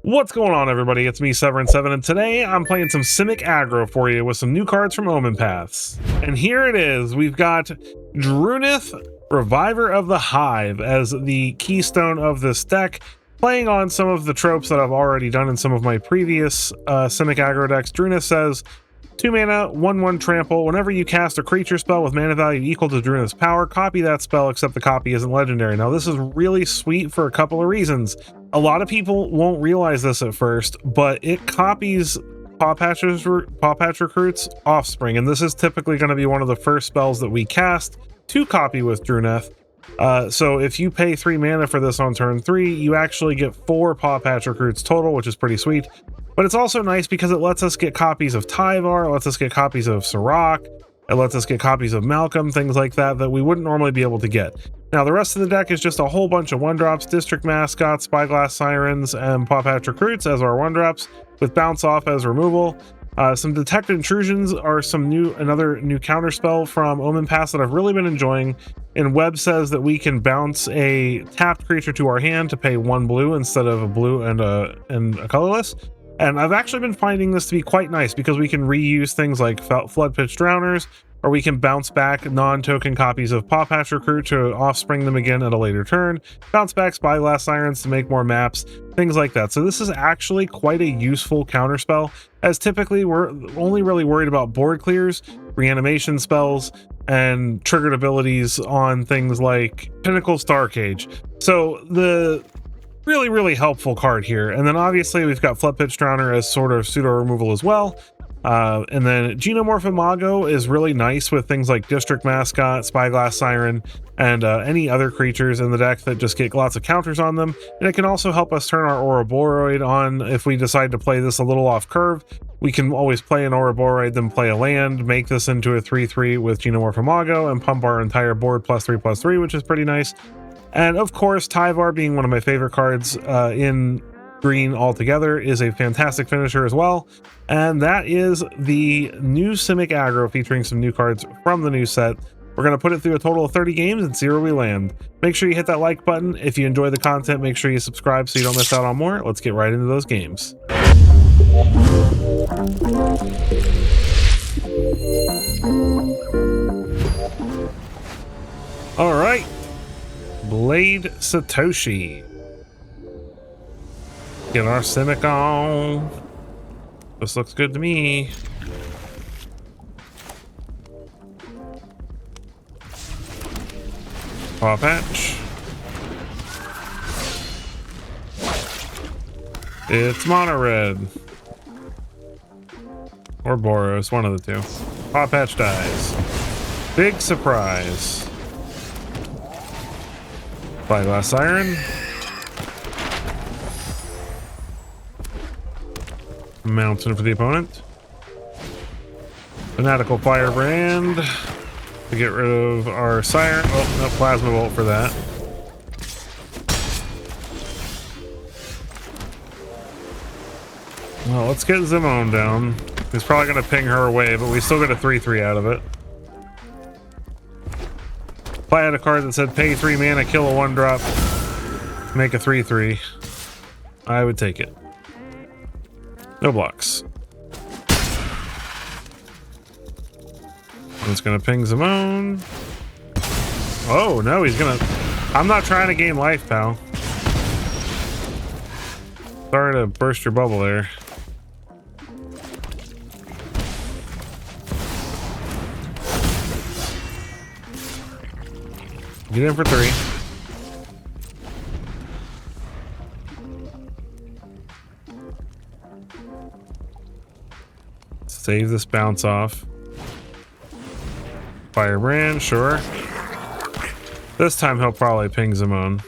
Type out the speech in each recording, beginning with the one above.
What's going on, everybody? It's me, Severin7, and today I'm playing some Simic aggro for you with some new cards from Omenpaths. And here it is. We've got Drunneth, Reviver of the Hive, as the keystone of this deck, playing on some of the tropes that I've already done in some of my previous Simic aggro decks. Drunneth says, 2 mana, 1/1 trample. Whenever you cast a creature spell with mana value equal to Drunneth's power, copy that spell, except the copy isn't legendary. Now, this is really sweet for a couple of reasons. A lot of people won't realize this at first, but it copies Paw Patch Recruit's Offspring, and this is typically going to be one of the first spells that we cast to copy with Drunneth. So if you pay 3 mana for this on turn 3, you actually get 4 Paw Patch Recruits total, which is pretty sweet. But it's also nice because it lets us get copies of Tyvar, it lets us get copies of Sirach, it lets us get copies of Malcolm, things like that that we wouldn't normally be able to get. Now, the rest of the deck is just a whole bunch of 1-drops, District Mascots, Spyglass Sirens, and Paw Patch Recruits as our 1-drops, with Bounce Off as removal. Some Detect Intrusions are another new counterspell from Omenpaths that I've really been enjoying. And Web says that we can bounce a tapped creature to our hand to pay 1 blue instead of a blue and a colorless. And I've actually been finding this to be quite nice because we can reuse things like Floodpitch Drowners, or we can bounce back non-token copies of Paw Patch Recruit to offspring them again at a later turn, bounce back Spyglass Sirens to make more maps, things like that. So this is actually quite a useful counterspell, as typically we're only really worried about board clears, reanimation spells, and triggered abilities on things like Pinnacle Starcage. So the really helpful card here. And then obviously we've got Floodpitch Drowner as sort of pseudo removal as well. And then Xenomorph Imago is really nice with things like District Mascot, Spyglass Siren, and any other creatures in the deck that just get lots of counters on them. And it can also help us turn our Ouroboros on if we decide to play this a little off curve. We can always play an Ouroboros, then play a land, make this into a 3/3 with Xenomorph Imago, and pump our entire board +3/+3, which is pretty nice. And of course, Tyvar, being one of my favorite cards in green altogether, is a fantastic finisher as well. And that is the new Simic aggro, featuring some new cards from the new set. We're going to put it through a total of 30 games and see where we land. Make sure you hit that like button. If you enjoy the content, make sure you subscribe so you don't miss out on more. Let's get right into those games. All right. Blade Satoshi. Get our Simic on. This looks good to me. Paw Patch. It's Mono Red. Or Boros, one of the two. Paw Patch dies. Big surprise. Spyglass Siren. Mountain for the opponent. Fanatical Firebrand to get rid of our Siren. Oh, no, Plasma Bolt for that. Well, let's get Zimone down. He's probably going to ping her away, but we still get a 3/3 out of it. If I had a card that said pay 3 mana, kill a 1-drop, make a 3/3, I would take it. No blocks. It's gonna ping Zimone. Oh no, he's gonna... I'm not trying to gain life, pal. Sorry to burst your bubble there. Get in for 3. Save this bounce off. Firebrand, sure. This time he'll probably ping Zimone.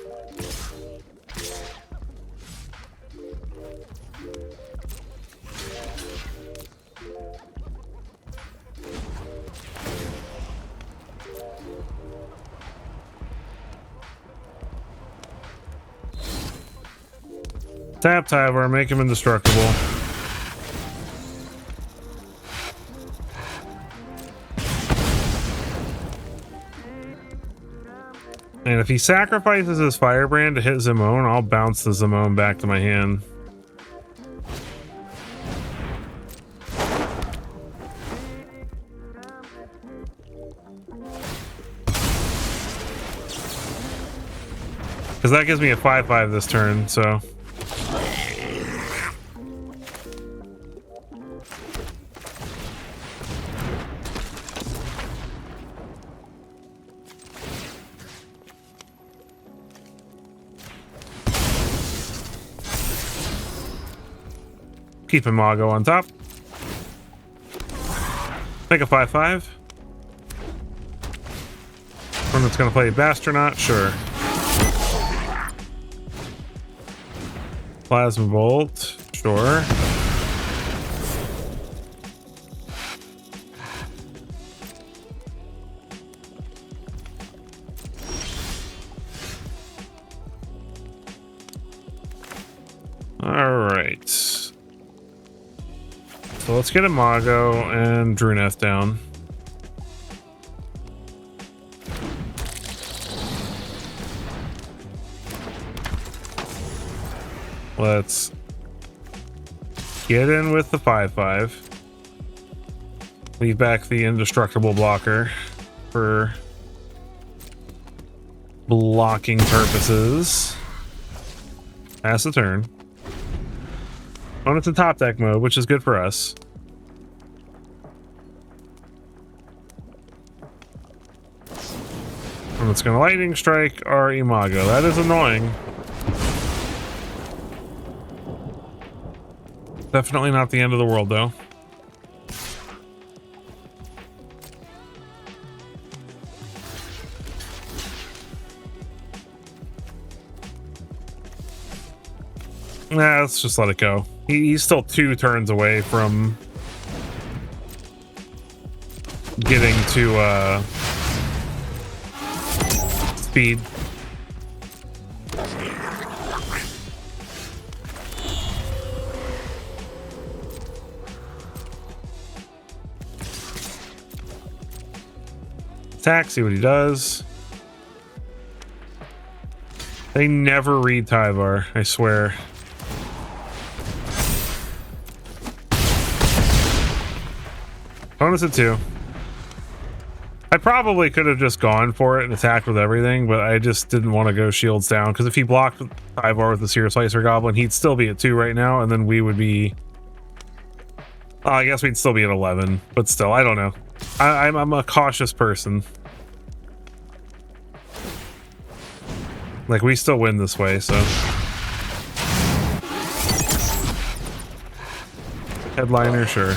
Tap Tyvar, make him indestructible. And if he sacrifices his Firebrand to hit Zimone, I'll bounce the Zimone back to my hand. Because that gives me a 5/5 this turn, so. Keep Imago on top. Make a 5/5. One that's gonna play Bastronaut, sure. Plasma Bolt, sure. All right. So let's get Imago and Drunneth down. Let's get in with the 5/5. Leave back the indestructible blocker for blocking purposes. Pass the turn. Oh, it's in top deck mode, which is good for us. And it's going to lightning strike our Imago. That is annoying. Definitely not the end of the world, though. Nah, let's just let it go. He's still 2 turns away from getting to speed. Attack, see what he does. They never read Tyvar, I swear. Bonus at 2. I probably could have just gone for it and attacked with everything, but I just didn't want to go shields down, because if he blocked Tyvar with the Seer Slicer Goblin, he'd still be at 2 right now, and then we would be... I guess we'd still be at 11, but still, I don't know. I'm a cautious person. Like, we still win this way, so... Headliner, sure.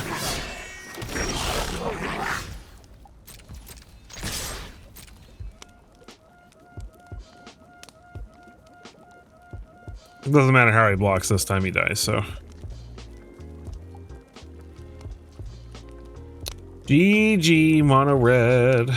It doesn't matter how he blocks this time, he dies, so... GG, mono red.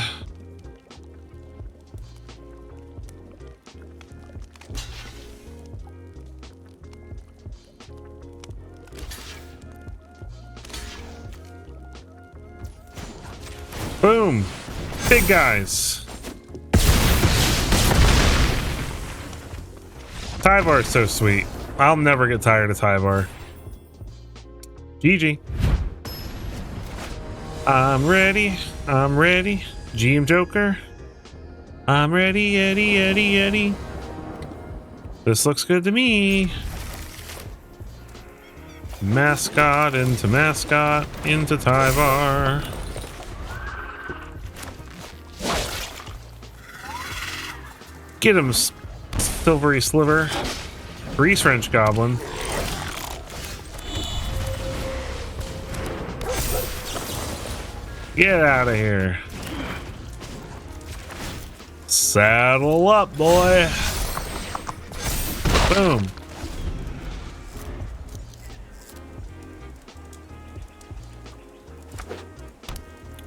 Boom! Big guys. Tyvar's so sweet. I'll never get tired of Tyvar. GG. I'm ready. I'm ready. GM Joker. I'm ready, Eddie, Eddie, Eddie. This looks good to me. Mascot into Tyvar. Get him, Silvery Sliver. Grease Wrench Goblin. Get out of here. Saddle up, boy. Boom.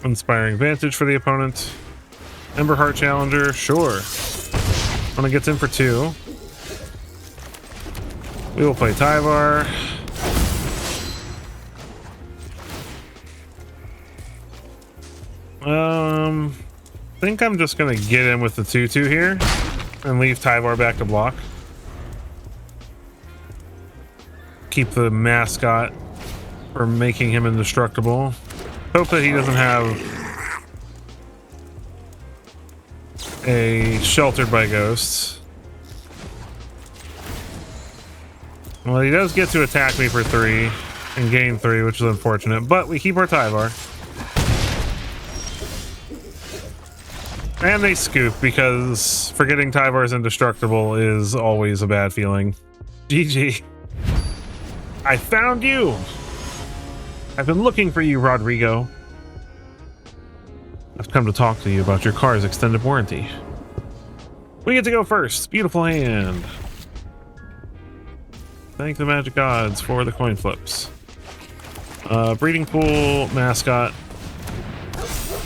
Inspiring Vantage for the opponent. Emberheart Challenger, sure. Opponent gets in for 2. We will play Tyvar. I think I'm just gonna get in with the 2/2 here and leave Tyvar back to block. Keep the mascot from making him indestructible. Hope that he doesn't have a Sheltered by Ghosts. Well, he does get to attack me for 3 and gain 3, which is unfortunate, but we keep our Tyvar. And they scoop, because forgetting Tyvar's indestructible is always a bad feeling. GG. I found you! I've been looking for you, Rodrigo. I've come to talk to you about your car's extended warranty. We get to go first. Beautiful hand. Thank the magic gods for the coin flips. Breeding pool, mascot.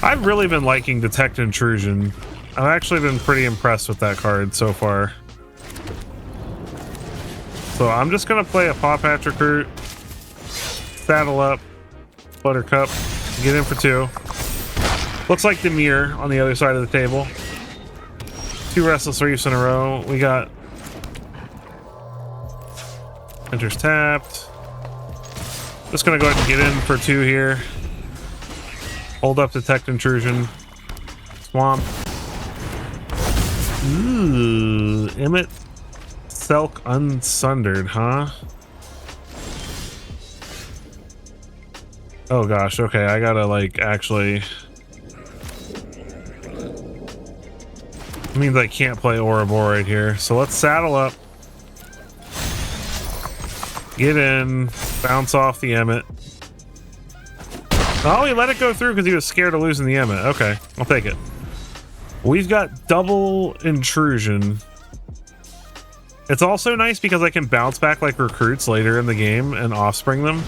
I've really been liking Detect Intrusion. I've actually been pretty impressed with that card so far. So I'm just gonna play a Paw Patch Recruit, saddle up, Buttercup, get in for 2. Looks like Demir on the other side of the table. 2 Restless Reefs in a row. We got enters tapped. Just gonna go ahead and get in for 2 here. Hold up Detect Intrusion. Swamp. Ooh, Emmet Selk Unsundered, huh? Oh gosh, okay, I gotta like actually... It means I can't play Ouroboros right here. So let's saddle up. Get in. Bounce off the Emmet. Oh, he let it go through because he was scared of losing the Emmet. Okay, I'll take it. We've got double intrusion. It's also nice because I can bounce back like recruits later in the game and offspring them.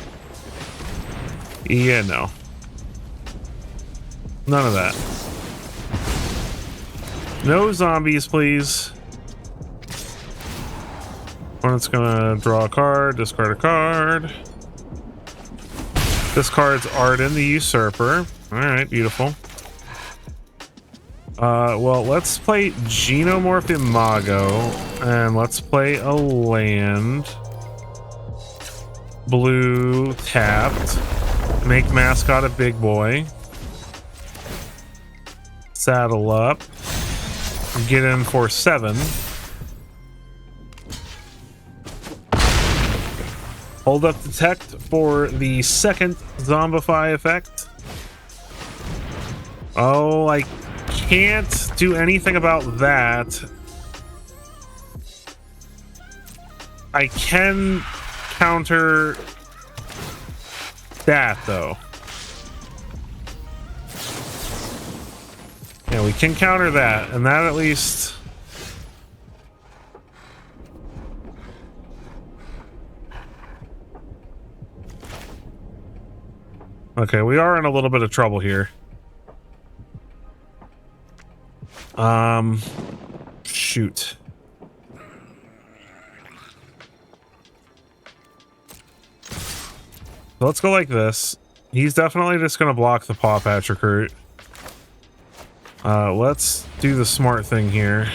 Yeah, no. None of that. No zombies, please. Opponent's gonna draw a card, discard a card. This card's Arden the Usurper. Alright, beautiful. Well, let's play Genomorph Imago, and let's play a land. Blue tapped. Make mascot a big boy. Saddle up. Get in for 7. Hold up Detect for the second Zombify effect. Oh, I can't do anything about that. I can counter that, though. Yeah, we can counter that, and that at least... Okay, we are in a little bit of trouble here. Shoot. So let's go like this. He's definitely just going to block the Paw Patch Recruit. Let's do the smart thing here.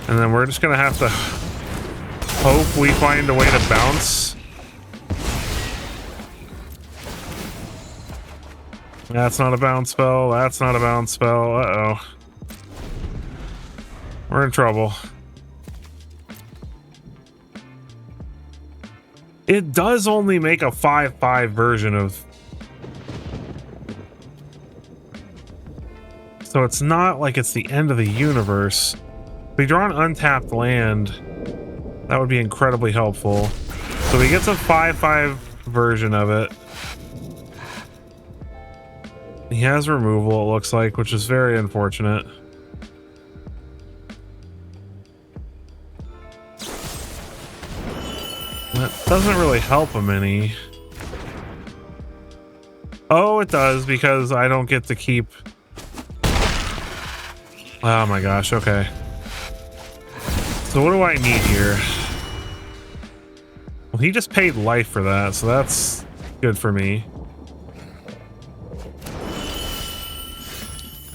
And then we're just going to have to hope we find a way to bounce. That's not a bounce spell. That's not a bounce spell. Uh-oh. We're in trouble. It does only make a 5/5 version of... So it's not like it's the end of the universe. If we draw an untapped land, that would be incredibly helpful. So he gets a 5/5 version of it. He has removal, it looks like, which is very unfortunate. That doesn't really help him any. Oh, it does, because I don't get to keep... Oh my gosh, okay. So what do I need here? Well, he just paid life for that, so that's good for me.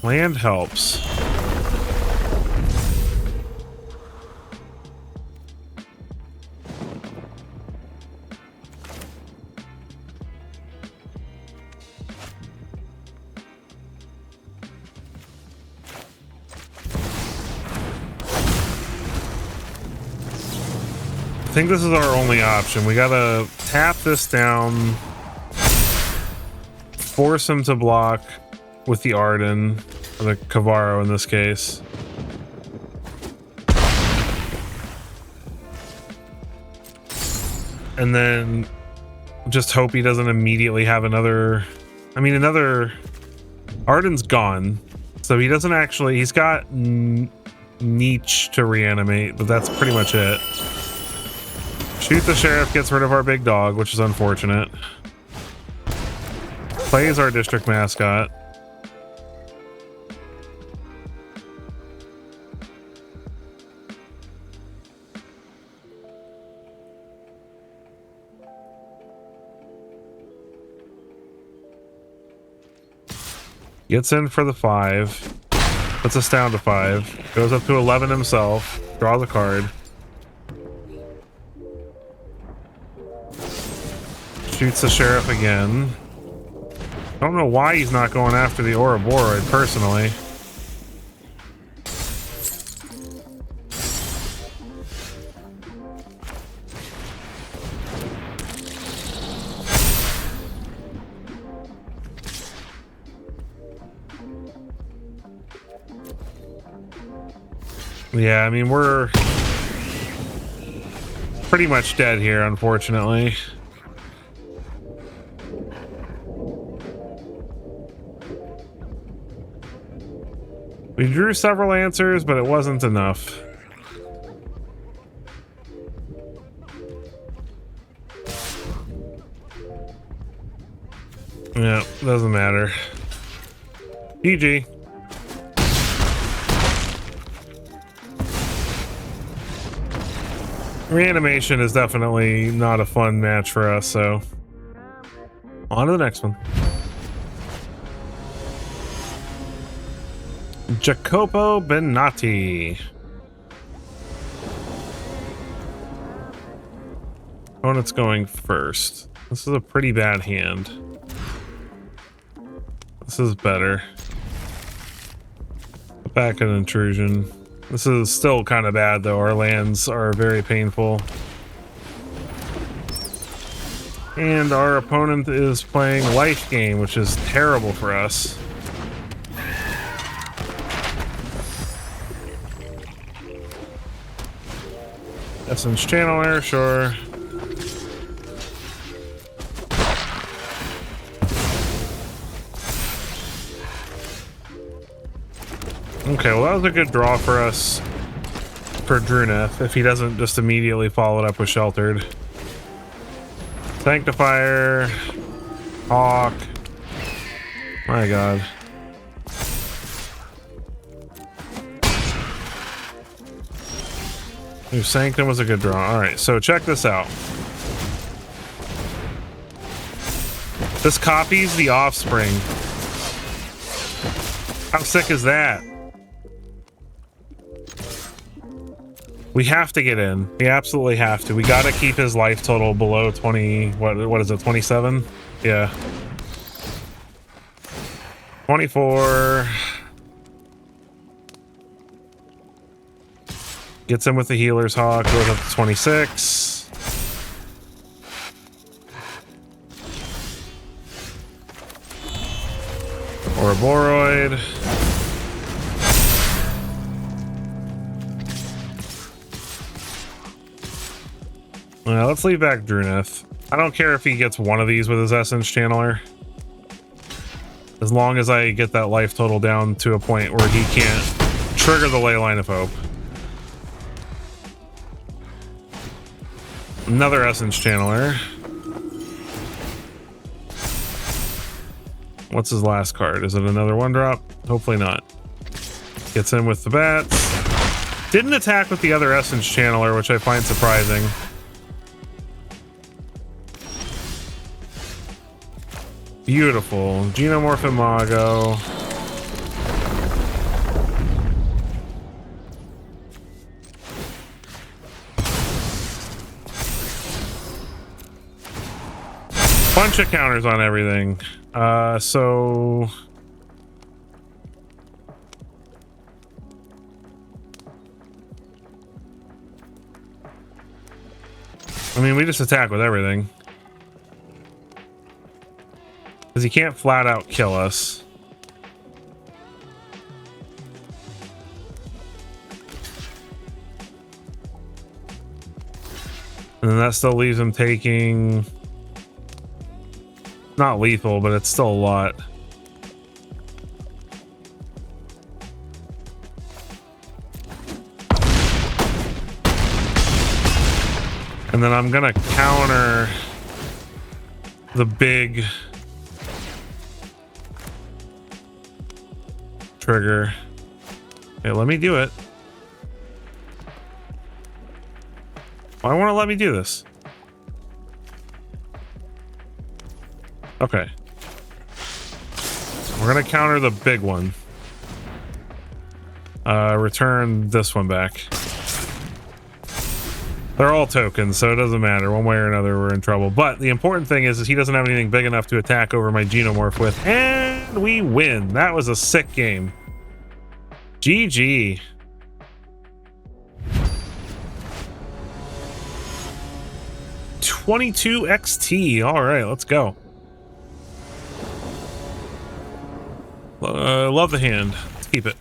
Land helps. think this is our only option. We gotta tap this down, force him to block with the Arden, or the Kavaro in this case. And then just hope he doesn't immediately have another... I mean, another... Arden's gone, so he doesn't actually... He's got Niche to reanimate, but that's pretty much it. Shoot the Sheriff gets rid of our big dog, which is unfortunate. Plays our district mascot. Gets in for the 5. Puts us down to 5. Goes up to 11 himself. Draws a card. Shoots the Sheriff again. I don't know why he's not going after the Ouroboros, personally. Yeah, I mean, we're pretty much dead here, unfortunately. We drew several answers, but it wasn't enough. Yeah, doesn't matter. GG. Reanimation is definitely not a fun match for us, so on to the next one. Jacopo Benatti. Opponent's going first. This is a pretty bad hand. This is better. Back an intrusion. This is still kind of bad, though. Our lands are very painful. And our opponent is playing Life Game, which is terrible for us. Essence Channeler, sure. Okay, well that was a good draw for us for Drunneth, if he doesn't just immediately follow it up with Sheltered. Sanctifier, Hawk. My god. New Sanctum was a good draw. Alright, so check this out. This copies the Offspring. How sick is that? We have to get in. We absolutely have to. We gotta keep his life total below 20... What is it, 27? Yeah. 24. Gets in with the Healer's Hawk, goes up to 26. Ouroboros. Well, let's leave back Drunneth. I don't care if he gets one of these with his Essence Channeler. As long as I get that life total down to a point where he can't trigger the Leyline of Hope. Another Essence Channeler. What's his last card? Is it another 1-drop? Hopefully not. Gets in with the bats. Didn't attack with the other Essence Channeler, which I find surprising. Beautiful. Genomorph Imago. Bunch of counters on everything. So... I mean, we just attack with everything. Because he can't flat out kill us. And then that still leaves him taking... Not lethal, but it's still a lot. And then I'm gonna counter the big trigger. Okay, let me do it. Why won't it let me do this? Okay. We're gonna counter the big one. Return this one back. They're all tokens, so it doesn't matter. One way or another, we're in trouble. But the important thing is he doesn't have anything big enough to attack over my Genomorph with. And we win. That was a sick game. GG. $22 XT. All right, let's go. Love the hand. Let's keep it.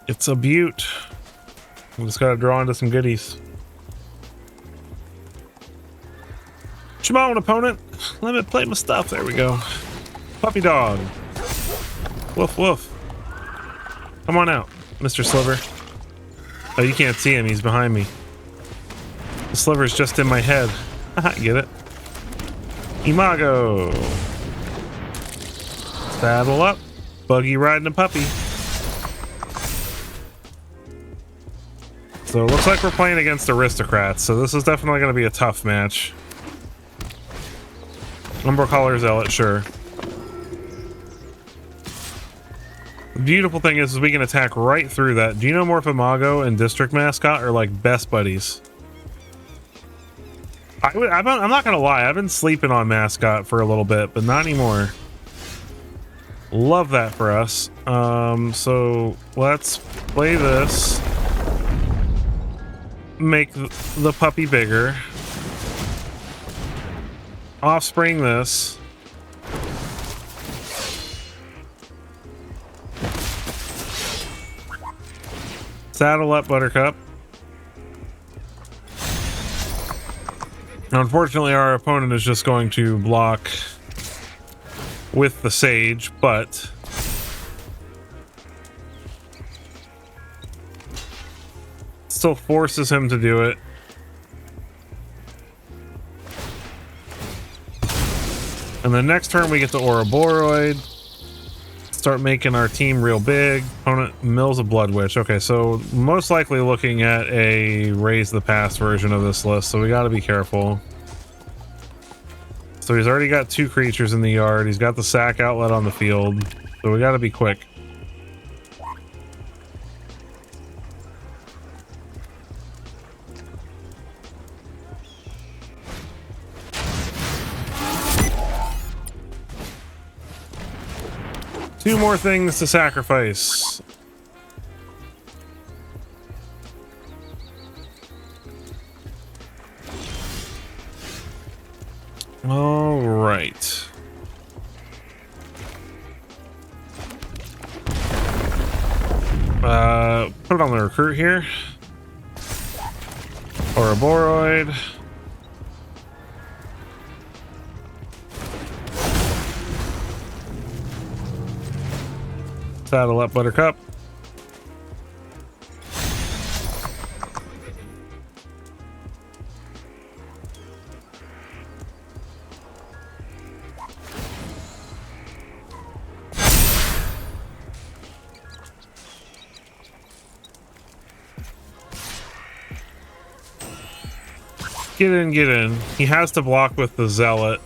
It's a beaut. We just gotta draw into some goodies. Come on, opponent. Let me play my stuff. There we go. Puppy dog. Woof woof. Come on out, Mr. Sliver. Oh, you can't see him. He's behind me. The sliver's just in my head. Haha, get it? Imago. Saddle up. Buggy riding a puppy. So it looks like we're playing against aristocrats, so this is definitely going to be a tough match. Umber Collar Zealot, sure. The beautiful thing is we can attack right through that. Genomorph Imago and District Mascot are like best buddies. I'm not going to lie, I've been sleeping on Mascot for a little bit, but not anymore. Love that for us. So let's play this. Make the puppy bigger. Offspring this. Saddle up Buttercup. Now, unfortunately, our opponent is just going to block with the Sage, but still forces him to do it. And the next turn we get the Ouroboros. Start making our team real big. Opponent mills a Blood Witch. Okay, so most likely looking at a Raise the Past version of this list, so we got to be careful. So he's already got 2 creatures in the yard. He's got the sack outlet on the field, so we got to be quick. Two more things to sacrifice. All right. Put it on the recruit here. Ouroboros. Saddle up Buttercup. Get in, get in. He has to block with the Zealot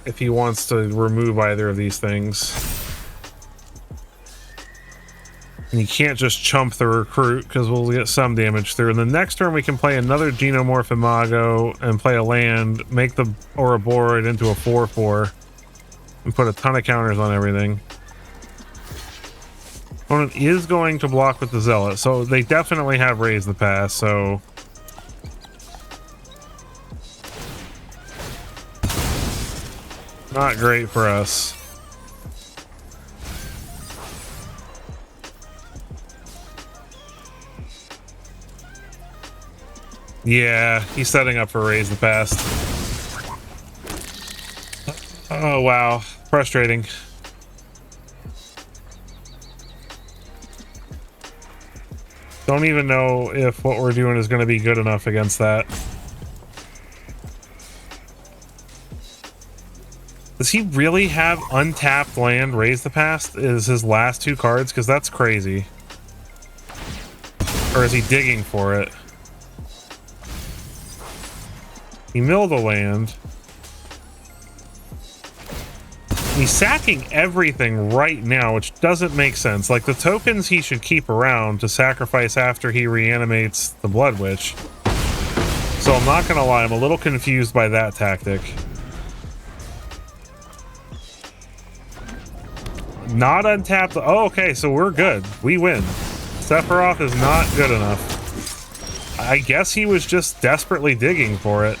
if he wants to remove either of these things. And you can't just chump the recruit because we'll get some damage through. And the next turn we can play another Genomorph Imago and play a land, make the Ouroboros into a 4/4, and put a ton of counters on everything. Opponent is going to block with the Zealot, so they definitely have raised the pass, so... Not great for us. Yeah, he's setting up for raise the pass. Oh, wow. Frustrating. Don't even know if what we're doing is going to be good enough against that. Does he really have untapped land raise the past as his last two cards? Because that's crazy. Or is he digging for it? He milled the land. He's sacking everything right now, which doesn't make sense. Like, the tokens he should keep around to sacrifice after he reanimates the Blood Witch. So I'm not gonna lie, I'm a little confused by that tactic. Not untapped. Oh, okay, so we're good. We win. Sephiroth is not good enough. I guess he was just desperately digging for it.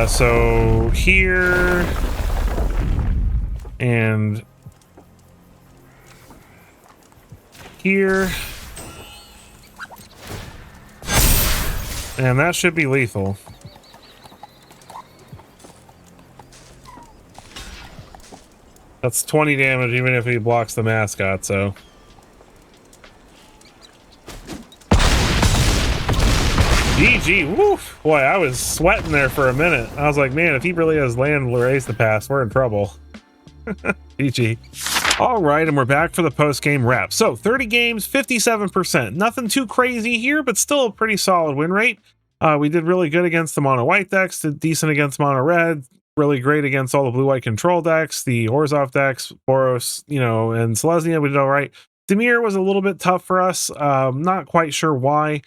So here and here, and that should be lethal. That's 20 damage even if he blocks the mascot, so. GG, woof! Boy, I was sweating there for a minute. I was like, man, if he really has land raise the pass, we're in trouble. GG. All right, and we're back for the post-game wrap. So, 30 games, 57%. Nothing too crazy here, but still a pretty solid win rate. We did really good against the mono-white decks, did decent against mono-red, really great against all the blue-white control decks, the Orzhov decks, Boros, you know, and Selesnya, we did all right. Dimir was a little bit tough for us. Not quite sure why.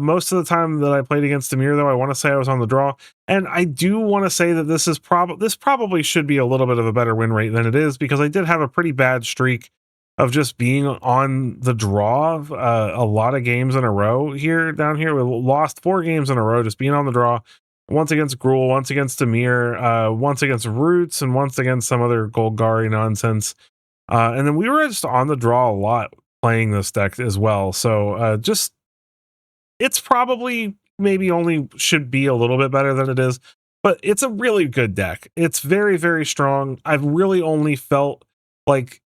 Most of the time that I played against Dimir, though, I want to say I was on the draw, and I do want to say that this probably should be a little bit of a better win rate than it is, because I did have a pretty bad streak of just being on the draw a lot of games in a row down here. We lost 4 games in a row just being on the draw. Once against Gruul, once against Dimir, once against Roots, and once against some other Golgari nonsense. And then we were just on the draw a lot playing this deck as well. So just... It's probably maybe only should be a little bit better than it is, but it's a really good deck. It's very, very strong. I've really only felt like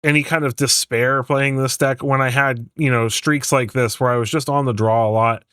any kind of despair playing this deck when I had, you know, streaks like this where I was just on the draw a lot.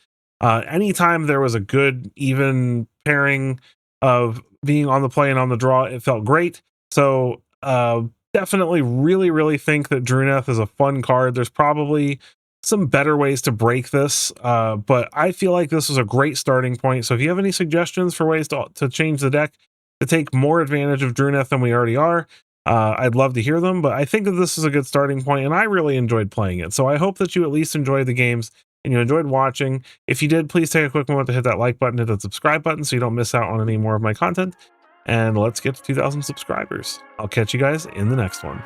Anytime there was a good, even pairing of being on the play and on the draw, it felt great. So definitely really, really think that Drunneth is a fun card. There's probably some better ways to break this, but I feel like this was a great starting point. So if you have any suggestions for ways to change the deck to take more advantage of Drunneth than we already are, I'd love to hear them. But I think that this is a good starting point, and I really enjoyed playing it. So I hope that you at least enjoyed the games and you enjoyed watching. If you did, please take a quick moment to hit that like button, hit the subscribe button so you don't miss out on any more of my content. And let's get to 2,000 subscribers. I'll catch you guys in the next one.